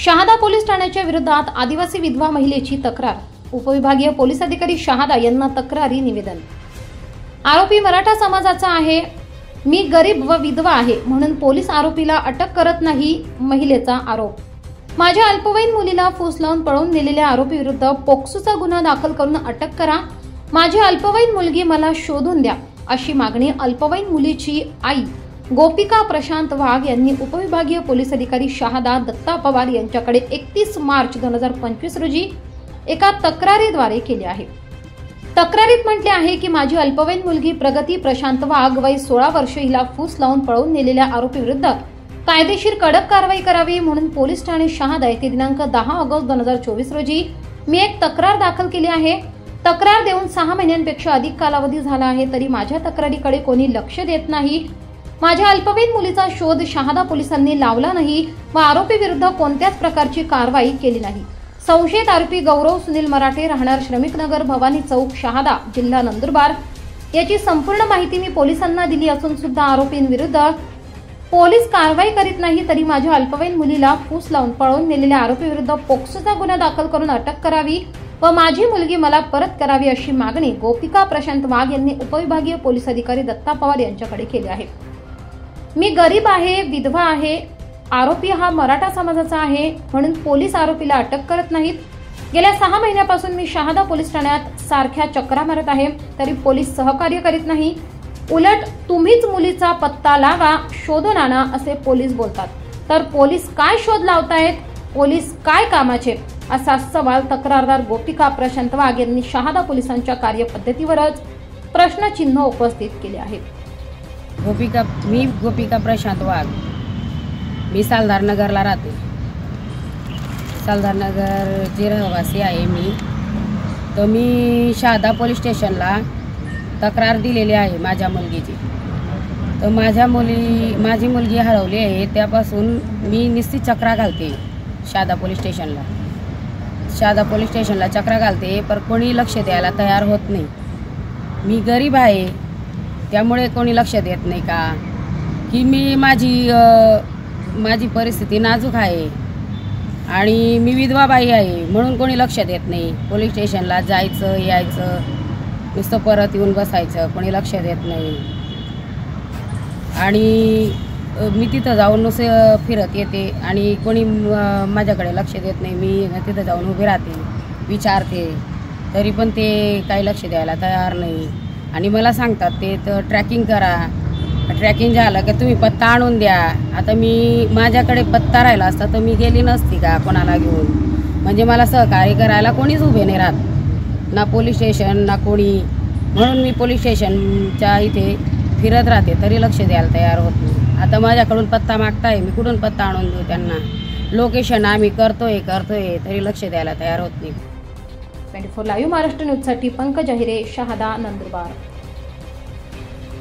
Shahada police ठाण्याच्या विरोधात आदिवासी विधवा महिलेची तक्रार। उपविभागीय पोलीस अधिकारी शहादा यांना तक्रारी निवेदन। आरोपी मराठा समाजाचा आहे, मी गरीब व विधवा आहे म्हणून पोलीस आरोपीला अटक करत नाही, महिलेचा आरोप। माझ्या अल्पवयीन मुलीला फूस लावून पळून नेलेल्या आरोपी विरुद्ध पोक्सोचा गुन्हा दाखल करून अटक करा। माझी अल्पवयीन मुलगी मला शोधून द्या, अशी मागणी अल्पवयीन मुलीची आई गोपिका प्रशांत वाघ यांनी उपविभागीय पोलीस अधिकारी शहादा दत्ता पवार यांच्याकडे 31 मार्च 2025 रोजी एका तक्रारीद्वारे केली आहे। तक्रारीत म्हटले आहे की माझी अल्पवयीन मुलगी प्रगती प्रशांत वाघ वय 16 वर्ष हिला फूस लावून पळून नेलेल्या आरोपी विरुद्ध कायदेशीर कडक कारवाई करावी म्हणून पोलीस ठाणे शहादा येथे दिनांक 10 ऑगस्ट 2024 रोजी मी एक तक्रार दाखल केली आहे। तक्रार देऊन 6 महिन्यांपेक्षा अधिक कालावधी झाला आहे तरी माझ्या तक्रारीकडे कोणी लक्ष देत नाही। माझ्या अल्पवयीन मुलीचा शोध शहादा पोलिसांनी लावला नाही व आरोपी विरुद्ध कोणत्याच प्रकारची कारवाई केली नाही। संशयित आरोपी गौरव सुनील मराठे राहणार श्रमिक नगर भवानी चौक शहादा जिल्हा नंदुरबार याची संपूर्ण माहिती मी पोलिसांना दिली असून सुद्धा आरोपींविरुद्ध पोलीस कारवाई करीत नाही तरी माझ्या अल्पवयीन मुलीला फूस लावून पळून नेलेल्या आरोपी विरुद्ध पोक्सोचा गुन्हा दाखल करून अटक करावी व माझी मुलगी मला परत करावी अशी मागणी गोपिका प्रशांत वाघ यांनी उपविभागीय पोलीस अधिकारी दत्ता पवार यांच्याकडे केली आहे। मी गरीब आहे, विधवा आहे, आरोपी हा मराठा समाजाचा आहे म्हणून पोलीस आरोपीला अटक करत नाहीत। गेल्या 6 महिन्यापासून मी शहादा पोलीस ठाण्यात सारख्या चक्रा मारत आहे तरी पोलीस सहकार्य करीत नाही। उलट तुम्हीच मुलीचा पत्ता लावा, शोधून आणा असे पोलीस बोलतात, तर पोलीस काय शोध लावतायत, पोलीस काय कामाचे, असा सवाल तक्रारदार गोपिका प्रशांत वाघ यांनी शहादा पोलिसांच्या कार्यपद्धतीवरच प्रश्नचिन्ह उपस्थित केले आहेत। मी गोपिका प्रशांत वाघ, मी सालदार नगरला राहते। सालदार नगरची रहिवासी आहे मी। तर मी शहादा पोलीस स्टेशनला तक्रार दिलेली आहे माझ्या मुलगीची। तर माझी मुलगी हरवली आहे, त्यापासून मी निस्ती चक्रा घालते शहादा पोलीस स्टेशनला चक्रा घालते, पण कोणी लक्ष द्यायला तयार होत नाही। मी गरीब आहे त्यामुळे कोणी लक्ष देत नाही का की मी माझी परिस्थिती नाजूक आहे आणि मी विधवा बाई आहे म्हणून कोणी लक्ष देत नाही। पोलीस स्टेशनला जायचं यायचं नुसतं परत येऊन बसायचं, कोणी लक्ष देत नाही आणि मी तिथं जाऊन नुसतं फिरत येते आणि कोणी माझ्याकडे लक्ष देत नाही। मी तिथं जाऊन उभी राहते, विचारते, तरी पण ते काही लक्ष द्यायला तयार नाही आणि मला सांगतात ते तर ट्रॅकिंग करा, ट्रॅकिंग झालं की तुम्ही पत्ता आणून द्या। आता माझ्याकडे पत्ता राहिला असता तर मी गेली नसती का कोणाला घेऊन, म्हणजे मला सहकार्य करायला कोणीच उभे नाही राहत, ना पोलीस स्टेशन ना कोणी, म्हणून मी पोलीस स्टेशनच्या इथे फिरत राहते तरी लक्ष द्यायला तयार होत नाही। आता माझ्याकडून पत्ता मागताय, मी कुठून पत्ता आणून देऊ त्यांना, लोकेशन आम्ही करतोय तरी लक्ष द्यायला तयार होत नाही। 24 लाईव्ह महाराष्ट्र न्यूजसाठी पंकज अहिरे, शहादा, नंदुरबार।